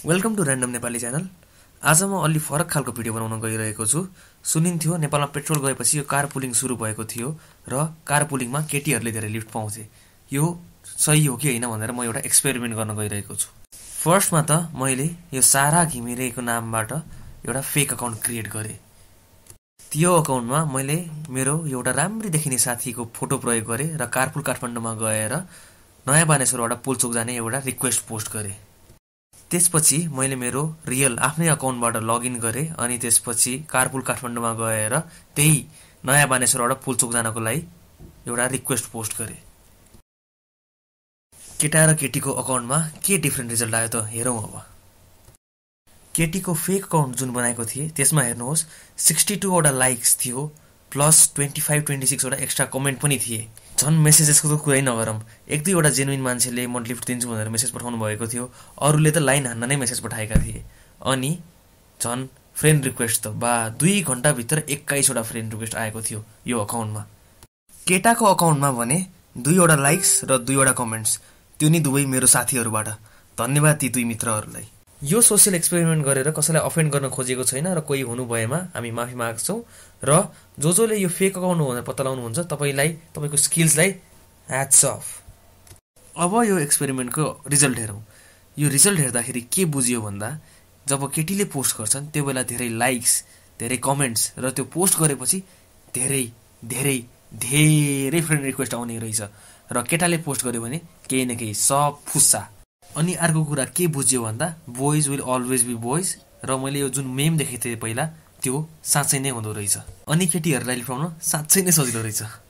Welcome to random Nepali channel. आज म अलि फरक खालको भिडियो बनाउन गइरहेको छु। सुनिन्थ्यो नेपालमा पेट्रोल गएपछि यो कार पुलिङ सुरु भएको थियो र कार पुलिङमा केटीहरूले धेरै लिफ्ट पाउँथे। यो सही हो कि होइन भनेर म एउटा एक्सपेरिमेन्ट गर्न गइरहेको छु। फर्स्टमा त मैले यो सारा घिमिरेको नामबाट एउटा फेक अकाउन्ट क्रिएट गरेँ। त्यो अकाउन्टमा मैले मेरो एउटा राम्री देखिने साथीको फोटो प्रयोग गरेँ र कारपुल काठमाडौँमा गएर नयाँ बानेश्वरबाट पुल्चोक जाने एउटा रिक्वेस्ट पोस्ट गरेँ। त्यसपछि मैले मेरो रियल आफ्नै अकाउन्टबाट लगइन गरेँ अनि त्यसपछि कारपुल काठमाडौँमा गएर त्यही नयाँ बानेश्वरबाट पुल्चोक जानको लागि एउटा रिक्वेस्ट पोस्ट गरेँ। केटा र केटीको अकाउन्टमा के डिफ्रेन्ट रिजल्ट आयो त हेरौँ। अब केटीको फेक अकाउन्ट जुन बनाएको थिएँ त्यसमा हेर्नुहोस् 62 वटा लाइक्स थियो प्लस 25-26 वटा एक्स्ट्रा कमेन्ट पनि थिए। झन् मेसेजेसको त कुरै नगरौँ, 1-2 वटा जेन्युइन मान्छेले म लिफ्ट दिन्छु भनेर मेसेज पठाउनु भएको थियो, अरूले त लाइन हान्न नै मेसेज पठाएका थिए। अनि झन् फ्रेन्ड रिक्वेस्ट त 2 घण्टाभित्र 21 वटा फ्रेन्ड रिक्वेस्ट आएको थियो यो अकाउन्टमा। केटाको अकाउन्टमा भने 2 वटा लाइक्स र 2 वटा कमेन्ट्स, त्यो नि दुवै मेरो साथीहरूबाट। धन्यवाद ती 2 मित्रहरूलाई। यो सोसियल एक्सपेरिमेन्ट गरेर कसैलाई अफेन्ड गर्न खोजेको छैन र कोही हुनु भएमा हामी माफी माग्छौँ र जसले यो फेक अकाउन्ट हो भनेर पत्ता लगाउनुहुन्छ तपाईँको स्किल्सलाई ह्याट्स अफ। अब यो एक्सपेरिमेन्टको रिजल्ट हेरौँ। यो रिजल्ट हेर्दाखेरि के बुझियो भन्दा जब केटीले पोस्ट गर्छन् त्यो बेला धेरै लाइक्स, धेरै कमेन्ट्स र त्यो पोस्ट गरेपछि धेरै धेरै धेरै फ्रेन्ड रिक्वेस्ट आउने रहेछ र केटाले पोस्ट गर्यो भने केही न केही सब फुस्सा। अनि अर्को कुरा के बुझ्यो भन्दा boys will always be boys र मैले यो जुन मेम देखेको थिएँ पहिला त्यो साँच्चै नै हुँदो रहेछ। अनि केटीहरूलाई लिफ्ट पाउन साँच्चै नै सजिलो रहेछ।